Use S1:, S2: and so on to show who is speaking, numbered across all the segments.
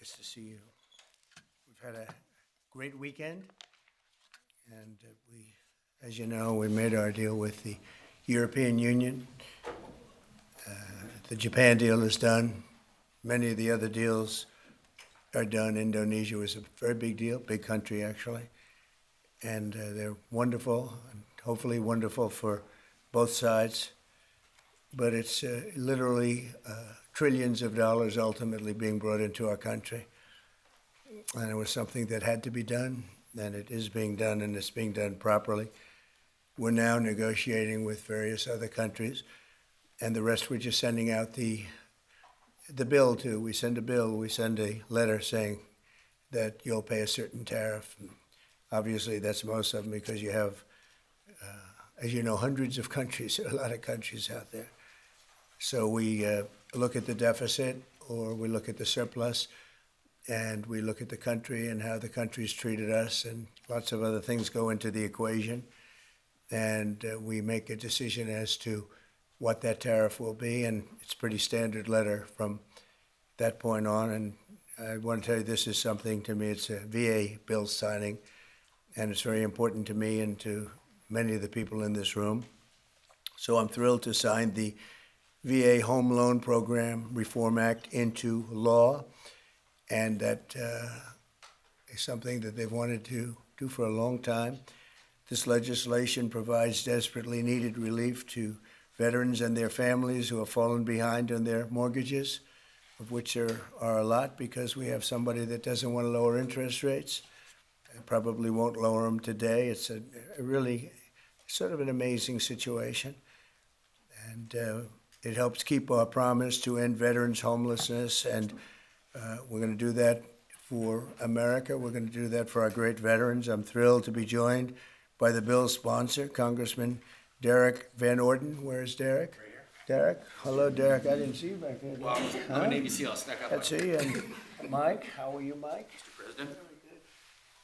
S1: Nice to see you. We've had a great weekend, and as you know, we made our deal with the European Union. The Japan deal is done. Many of the other deals are done. Indonesia was a very big deal, big country actually, and they're wonderful, and hopefully wonderful for both sides. But it's literally trillions of dollars ultimately being brought into our country. And it was something that had to be done, and it is being done, and it's being done properly. We're now negotiating with various other countries, and the rest we're just sending out the bill to. We send a bill, we send a letter saying that you'll pay a certain tariff. And obviously, that's most of them because you have, as you know, hundreds of countries, a lot of countries out there. So we look at the deficit, or we look at the surplus, and we look at the country and how the country's treated us, and lots of other things go into the equation. And we make a decision as to what that tariff will be, and it's a pretty standard letter from that point on. And I want to tell you, this is something, to me, it's a VA bill signing, and it's very important to me and to many of the people in this room. So I'm thrilled to sign the VA Home Loan Program Reform Act into law, and that is something that they've wanted to do for a long time. This legislation provides desperately needed relief to veterans and their families who have fallen behind on their mortgages, of which there are a lot, because we have somebody that doesn't want to lower interest rates and probably won't lower them today. It's a really sort of an amazing situation. And it helps keep our promise to end veterans' homelessness, and we're going to do that for America. We're going to do that for our great veterans. I'm thrilled to be joined by the bill's sponsor, Congressman Derek Van Orden. Where is Derek?
S2: Right here.
S1: Derek? Hello, Derek. I didn't see you back there.
S2: Well, I'm a Navy SEAL. Snuck up.
S1: That's you. And Mike, how are you, Mike?
S2: Mr. President.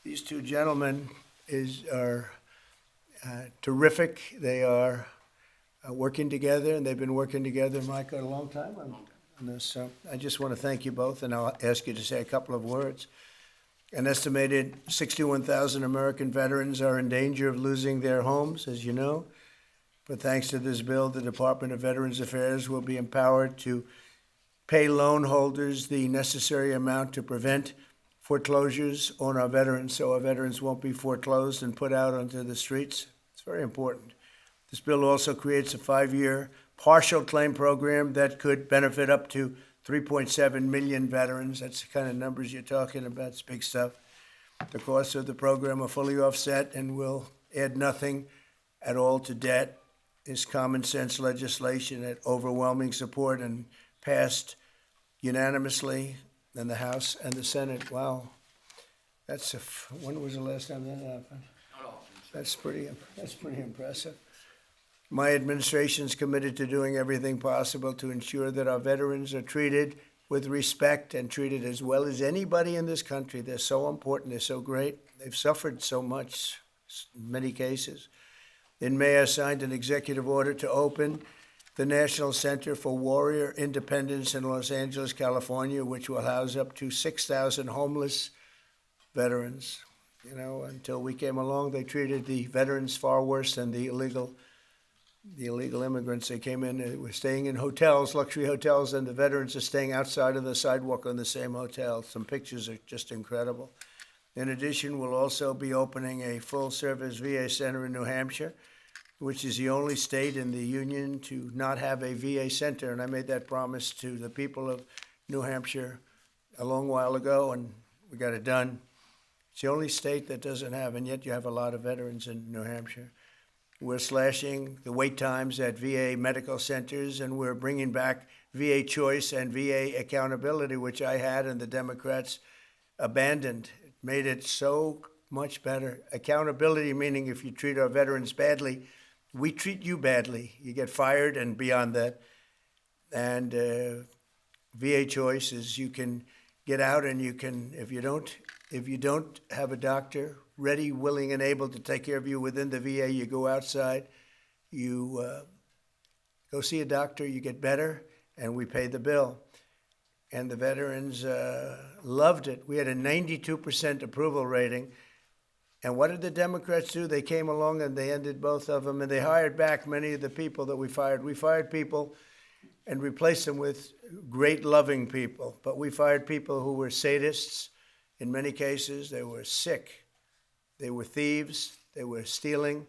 S1: These two gentlemen are terrific. They are working together, and they've been working together, Mike, a long time on this. So I just want to thank you both, and I'll ask you to say a couple of words. An estimated 61,000 American veterans are in danger of losing their homes, as you know. But thanks to this bill, the Department of Veterans Affairs will be empowered to pay loan holders the necessary amount to prevent foreclosures on our veterans, so our veterans won't be foreclosed and put out onto the streets. It's very important. This bill also creates a 5-year partial claim program that could benefit up to 3.7 million veterans. That's the kind of numbers you're talking about. It's big stuff. The costs of the program are fully offset and will add nothing at all to debt. This common sense legislation had overwhelming support and passed unanimously in the House and the Senate. Wow. When was the last time that happened? That's pretty impressive. My administration is committed to doing everything possible to ensure that our veterans are treated with respect and treated as well as anybody in this country. They're so important. They're so great. They've suffered so much in many cases. In May, I signed an executive order to open the National Center for Warrior Independence in Los Angeles, California, which will house up to 6,000 homeless veterans. You know, until we came along, they treated the veterans far worse than the illegal immigrants. They came in, they were staying in hotels, luxury hotels, and the veterans are staying outside on the sidewalk on the same hotel. Some pictures are just incredible. In addition, we'll also be opening a full-service VA center in New Hampshire, which is the only state in the union to not have a VA center. And I made that promise to the people of New Hampshire a long while ago, and we got it done. It's the only state that doesn't have, and yet you have a lot of veterans in New Hampshire. We're slashing the wait times at VA medical centers, and we're bringing back VA choice and VA accountability, which I had and the Democrats abandoned. It made it so much better. Accountability meaning if you treat our veterans badly, we treat you badly. You get fired and beyond that. And VA choice is you can get out and you can, if you don't have a doctor ready, willing, and able to take care of you within the VA, you go outside, you go see a doctor, you get better, and we pay the bill. and the veterans loved it. We had a 92% approval rating. And what did the Democrats do? They came along and they ended both of them, and they hired back many of the people that we fired. We fired people and replaced them with great, loving people. But we fired people who were sadists. In many cases, they were sick. They were thieves. They were stealing.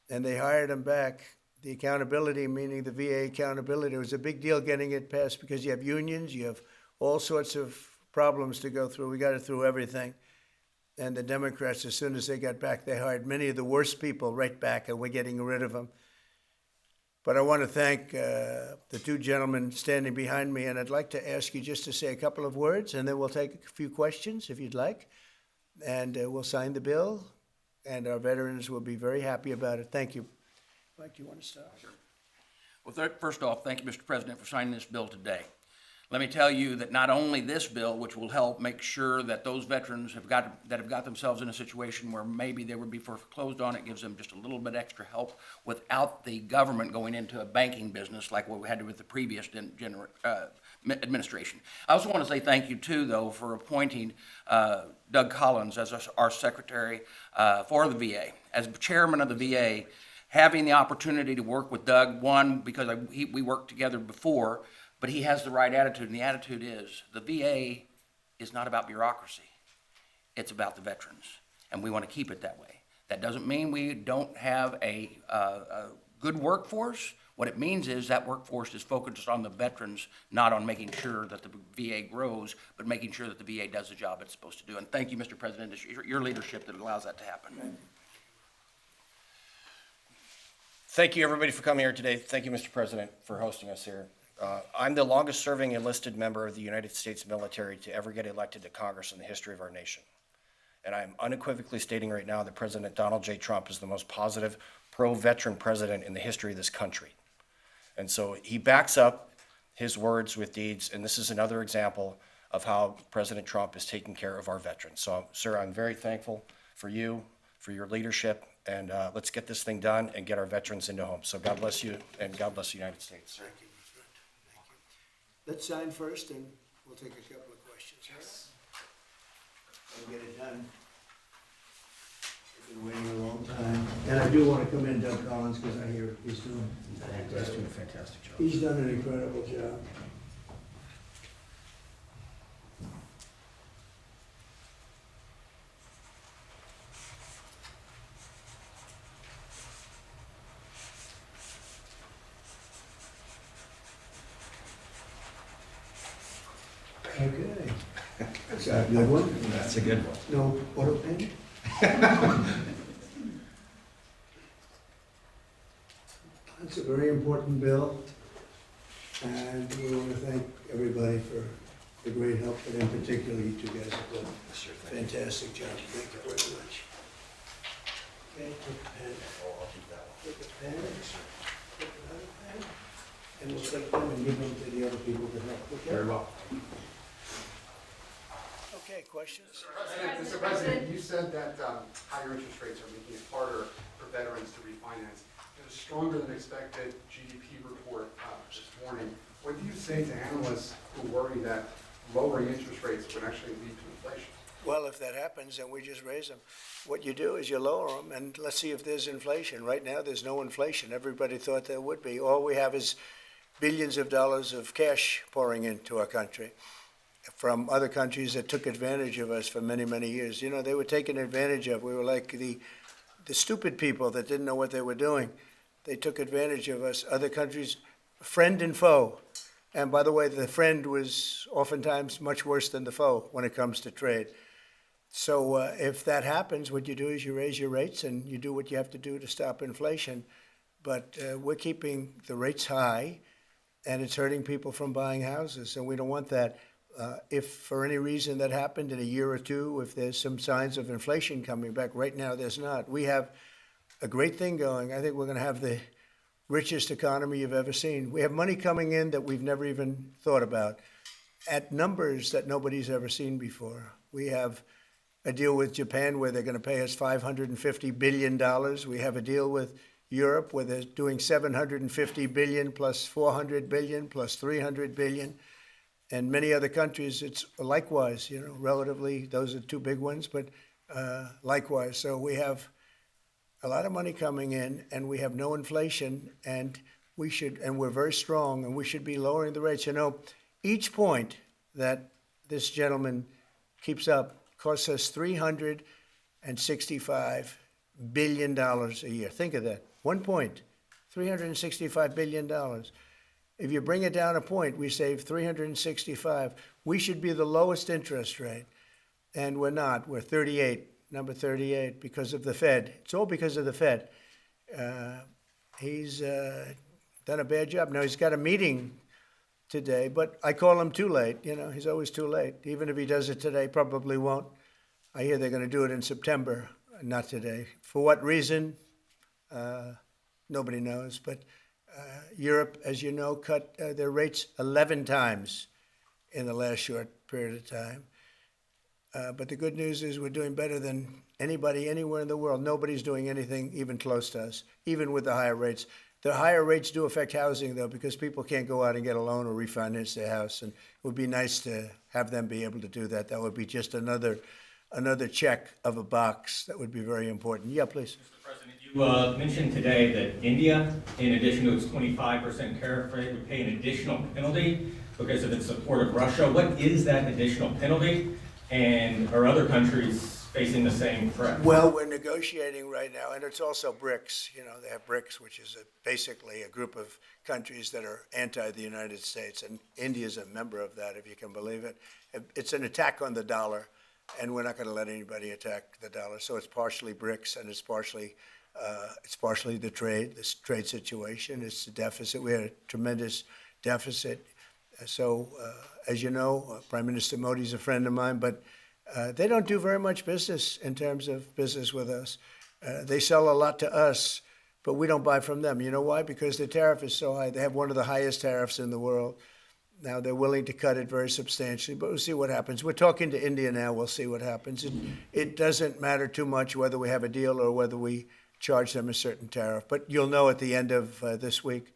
S1: And they hired them back. The accountability, meaning the VA accountability, was a big deal getting it passed because you have unions, you have all sorts of problems to go through. We got it through everything. And the Democrats, as soon as they got back, they hired many of the worst people right back, and we're getting rid of them. But I want to thank the two gentlemen standing behind me, and I'd like to ask you just to say a couple of words, and then we'll take a few questions if you'd like, and we'll sign the bill, and our veterans will be very happy about it. Thank you. Mike, do you want to start?
S2: Sure. Well, first off, thank you, Mr. President, for signing this bill today. Let me tell you that not only this bill, which will help make sure that those veterans have got themselves in a situation where maybe they would be foreclosed on, it gives them just a little bit extra help without the government going into a banking business like what we had with the previous administration. I also want to say thank you too, though, for appointing Doug Collins as our secretary for the VA. As chairman of the VA, having the opportunity to work with Doug, one, because we worked together before, but he has the right attitude, and the attitude is the VA is not about bureaucracy. It's about the veterans, and we want to keep it that way. That doesn't mean we don't have a good workforce. What it means is that workforce is focused on the veterans, not on making sure that the VA grows, but making sure that the VA does the job it's supposed to do. And thank you, Mr. President, it's your leadership that allows that to happen.
S3: Thank you, everybody, for coming here today. Thank you, Mr. President, for hosting us here. I'm the longest-serving enlisted member of the United States military to ever get elected to Congress in the history of our nation. And I'm unequivocally stating right now that President Donald J. Trump is the most positive, pro-veteran president in the history of this country. And so he backs up his words with deeds, and this is another example of how President Trump is taking care of our veterans. So, sir, I'm very thankful for you, for your leadership, and let's get this thing done and get our veterans into homes. So God bless you, and God bless the United States.
S1: Thank you, my friend. Thank you. Let's sign first, and we'll take a couple of questions. Yes. And get it done. We've been waiting a long time. And I do want to commend Doug Collins, because I hear he's doing
S3: He's doing a fantastic job.
S1: He's done an incredible job. Okay. That's a good one.
S3: That's a good one.
S1: No auto pen? It's a very important bill, and we want to thank everybody for the great help, but in particular, you two guys have done a fantastic job. Thank you very much. Okay, take the pen.
S3: I'll keep that one.
S1: Take the pen. Take another pen. And we'll take them and give them to the other people that help. Okay?
S3: Very well.
S1: Okay, questions?
S4: Mr. President, you said that higher interest rates are making it harder for veterans to refinance. There's a stronger than expected GDP report this morning. What do you say to analysts who worry that lowering interest rates would actually lead to inflation?
S1: Well, if that happens, then we just raise them. What you do is you lower them, and let's see if there's inflation. Right now, there's no inflation. Everybody thought there would be. All we have is billions of dollars of cash pouring into our country from other countries that took advantage of us for many, many years. You know, they were taken advantage of. We were like the stupid people that didn't know what they were doing. They took advantage of us. Other countries, friend and foe. And by the way, the friend was oftentimes much worse than the foe when it comes to trade. So if that happens, what you do is you raise your rates and you do what you have to do to stop inflation. But we're keeping the rates high, and it's hurting people from buying houses, and we don't want that. If for any reason that happened in a year or two, if there's some signs of inflation coming back, right now there's not. We have a great thing going. I think we're going to have the richest economy you've ever seen. We have money coming in that we've never even thought about at numbers that nobody's ever seen before. We have a deal with Japan where they're going to pay us $550 billion. We have a deal with Europe where they're doing $750 billion plus $400 billion plus $300 billion. And many other countries, it's likewise, relatively, those are two big ones, but likewise. So we have a lot of money coming in, and we have no inflation, and we're very strong, and we should be lowering the rates. Each point that this gentleman keeps up costs us $365 billion a year. Think of that. 1 point, $365 billion. If you bring it down a point, we save 365. We should be the lowest interest rate, and we're not. We're 38, number 38, because of the Fed. It's all because of the Fed. He's done a bad job. Now, he's got a meeting today, but I call him too late. He's always too late. Even if he does it today, probably won't. I hear they're going to do it in September, not today. For what reason? Nobody knows, but Europe, as you know, cut their rates 11 times in the last short period of time. But the good news is we're doing better than anybody anywhere in the world. Nobody's doing anything even close to us, even with the higher rates. The higher rates do affect housing, though, because people can't go out and get a loan or refinance their house. And it would be nice to have them be able to do that. That would be just another check of a box. That would be very important. Yeah, please.
S5: You mentioned today that India, in addition to its 25% tariff rate, would pay an additional penalty because of its support of Russia. What is that additional penalty? And are other countries facing the same threat?
S1: Well, we're negotiating right now, and it's also BRICS. They have BRICS, which is basically a group of countries that are anti the United States, and India is a member of that, if you can believe it. It's an attack on the dollar, and we're not going to let anybody attack the dollar. So it's partially BRICS, and it's partially the trade situation. It's the deficit. We had a tremendous deficit. So, as you know, Prime Minister Modi's a friend of mine, but they don't do very much business in terms of business with us. They sell a lot to us, but we don't buy from them. You know why? Because the tariff is so high. They have one of the highest tariffs in the world. Now, they're willing to cut it very substantially, but we'll see what happens. We're talking to India now. We'll see what happens. It doesn't matter too much whether we have a deal or whether we charge them a certain tariff, but you'll know at the end of this week.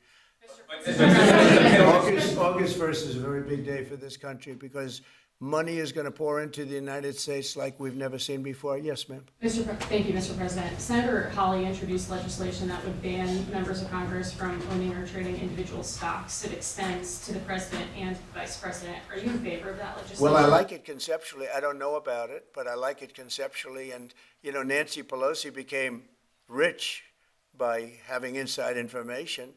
S1: August 1st is a very big day for this country because money is going to pour into the United States like we've never seen before. Yes, ma'am.
S6: Thank you, Mr. President. Senator Hawley introduced legislation that would ban members of Congress from owning or trading individual stocks. It extends to the president and the vice president. Are you in favor of that legislation?
S1: Well, I like it conceptually. I don't know about it, but I like it conceptually. And, Nancy Pelosi became rich by having inside information.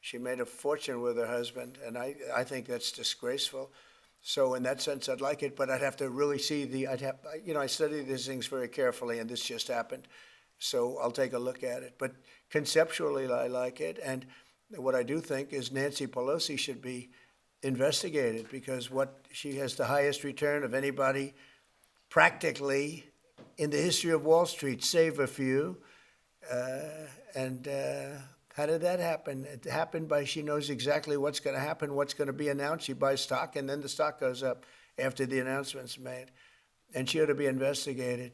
S1: She made a fortune with her husband, and I think that's disgraceful. So in that sense, I'd like it, but I'd have to really see I study these things very carefully, and this just happened. So I'll take a look at it. But conceptually, I like it. And what I do think is Nancy Pelosi should be investigated because she has the highest return of anybody practically in the history of Wall Street, save a few. How did that happen? It happened by she knows exactly what's going to happen, what's going to be announced. She buys stock, and then the stock goes up after the announcement's made. And she ought to be investigated.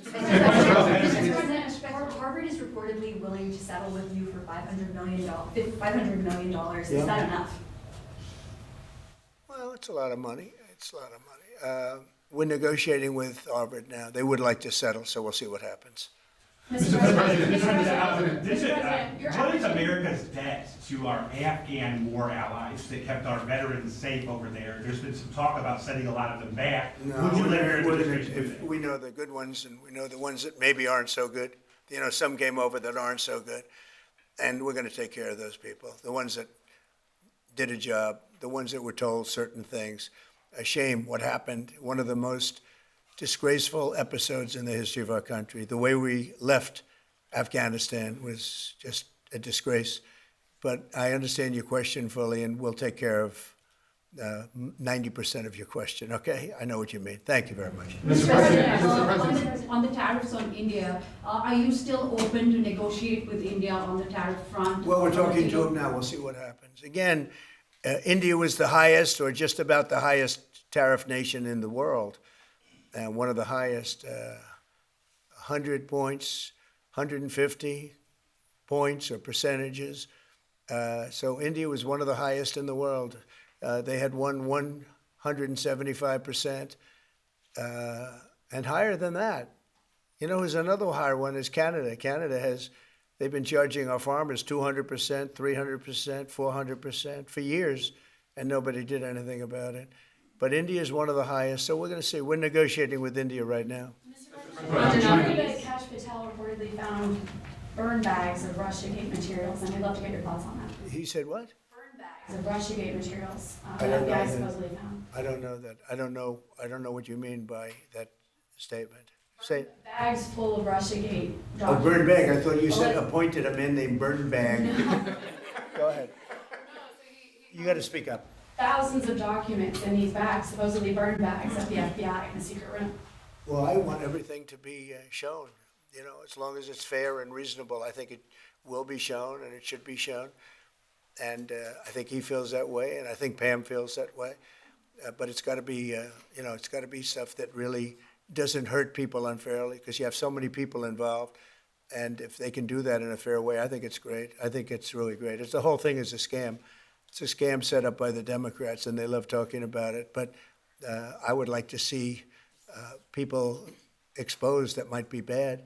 S7: Mr. President, Harvard is reportedly willing to settle with you for $500 million. Is that enough?
S1: Well, it's a lot of money. We're negotiating with Harvard now. They would like to settle, so we'll see what happens.
S7: Mr. President,
S8: What is America's debt to our Afghan war allies that kept our veterans safe over there? There's been some talk about sending a lot of them back. Would you let your administration do that?
S1: We know the good ones, and we know the ones that maybe aren't so good. Some came over that aren't so good. And we're going to take care of those people, the ones that did a job, the ones that were told certain things. A shame what happened. One of the most disgraceful episodes in the history of our country. The way we left Afghanistan was just a disgrace. But I understand your question fully, and we'll take care of 90% of your question, okay? I know what you mean. Thank you very much.
S7: Mr. President, on the tariffs on India, are you still open to negotiate with India on the tariff front?
S1: Well, we're talking to them now. We'll see what happens. Again, India was the highest or just about the highest tariff nation in the world. And one of the highest, 100 points, 150 points or percentages. So India was one of the highest in the world. They had won 175%, and higher than that. You know, who's another higher one is Canada. They've been charging our farmers 200%, 300%, 400% for years, and nobody did anything about it. But India is one of the highest, so we're going to see. We're negotiating with India right now.
S7: President Kash Patel reportedly found burn bags of Russiagate materials, and I'd love to get your thoughts on that.
S1: He said what?
S7: Burn bags of Russiagate materials
S1: I
S7: that
S1: don't know
S7: FBI
S1: that.
S7: supposedly found.
S1: I don't know that. I don't know what you mean by that statement. Say,
S7: Bags full of Russiagate
S1: oh,
S7: documents.
S1: burn bag. I thought you said
S7: Well,
S1: appointed a man named Burn Bag. Go ahead. You got to speak up.
S7: Thousands of documents in these bags, supposedly burn bags at the FBI in the secret room.
S1: Well, I want everything to be shown, you know, as long as it's fair and reasonable. I think it will be shown and it should be shown. And I think he feels that way, and I think Pam feels that way. But it's got to be, you know, it's got to be stuff that really doesn't hurt people unfairly, because you have so many people involved. And if they can do that in a fair way, I think it's great. I think it's really great. The whole thing is a scam. It's a scam set up by the Democrats, and they love talking about it. But I would like to see people exposed that might be bad,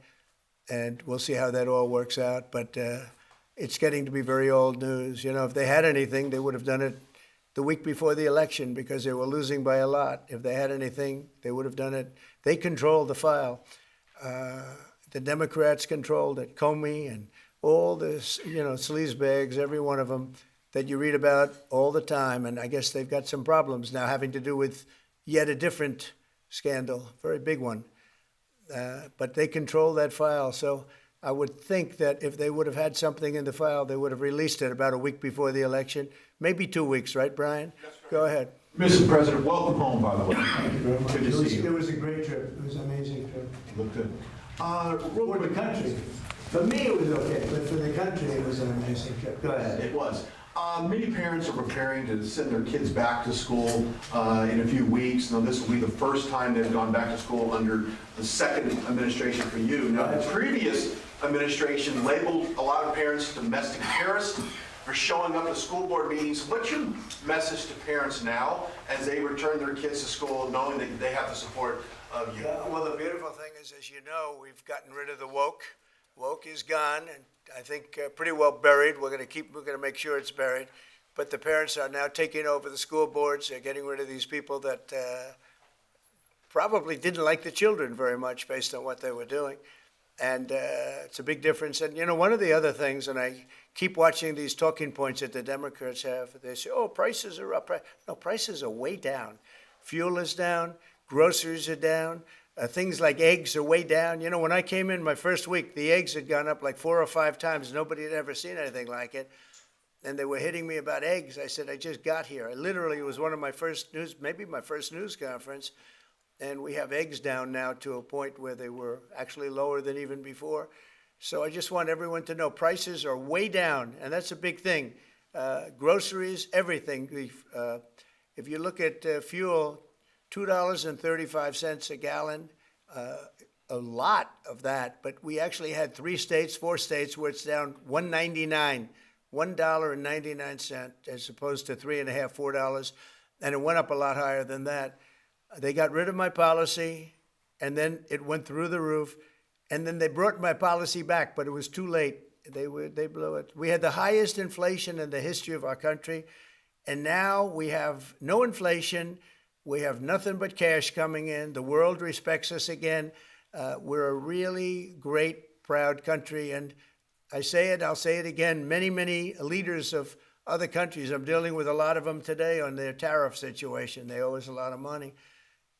S1: and we'll see how that all works out. But it's getting to be very old news. You know, if they had anything, they would have done it the week before the election, because they were losing by a lot. If they had anything, they would have done it. They controlled the file. The Democrats controlled it. Comey and all this, you know, sleazebags, every one of them that you read about all the time. And I guess they've got some problems now having to do with yet a different scandal, very big one. But they control that file. So I would think that if they would have had something in the file, they would have released it about a week before the election, maybe 2 weeks, right, Brian? Go ahead.
S9: Mr. President, welcome home, by the way.
S1: Thank you very much.
S9: Good to see you.
S1: It was a great trip. It was an amazing trip.
S9: Look good.
S1: For the country. For me, it was okay, but for the country, it was an amazing trip. Go ahead.
S9: It was. Many parents are preparing to send their kids back to school in a few weeks. Now, this will be the first time they've gone back to school under the second administration for you. Now, the previous administration labeled a lot of parents domestic terrorists for showing up at school board meetings. What's your message to parents now as they return their kids to school, knowing that they have the support of you?
S1: Well, the beautiful thing is, as you know, we've gotten rid of the woke. Woke is gone, and I think pretty well buried. We're going to make sure it's buried. But the parents are now taking over the school boards. They're getting rid of these people that probably didn't like the children very much based on what they were doing. And it's a big difference. And, you know, one of the other things, and I keep watching these talking points that the Democrats have, they say, oh, prices are up. No, prices are way down. Fuel is down. Groceries are down. Things like eggs are way down. You know, when I came in my first week, the eggs had gone up like 4 or 5 times. Nobody had ever seen anything like it. And they were hitting me about eggs. I said, I just got here. It was one of my first maybe my first news conference. And we have eggs down now to a point where they were actually lower than even before. So I just want everyone to know prices are way down, and that's a big thing. Groceries, everything. If you look at fuel, $2.35 a gallon, a lot of that. But we actually had 4 states where it's down $1.99, $1.99 as opposed to $3.50, $4, and it went up a lot higher than that. They got rid of my policy, and then it went through the roof, and then they brought my policy back, but it was too late. They blew it. We had the highest inflation in the history of our country, and now we have no inflation. We have nothing but cash coming in. The world respects us again. We're a really great, proud country, and I say it, I'll say it again, many, many leaders of other countries, I'm dealing with a lot of them today on their tariff situation. They owe us a lot of money.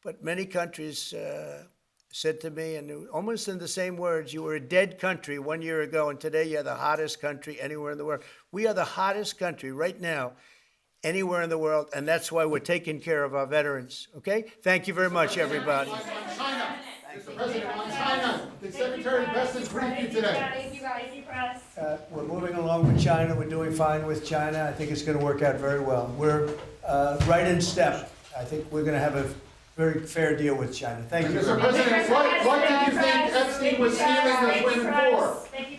S1: But many countries said to me, and almost in the same words, you were a dead country 1 year ago, and today you're the hottest country anywhere in the world. We are the hottest country right now anywhere in the world, and that's why we're taking care of our veterans. Okay? Thank you very much, everybody.
S4: China. Mr. President, on China, did Secretary Bessent brief you today?
S7: Thank you guys, press.
S1: We're moving along with China. We're doing fine with China. I think it's going to work out very well. We're right in step. I think we're going to have a very fair deal with China. Thank you.
S4: Mr. President, what did you think Epstein was stealing those women for?
S7: Thank you.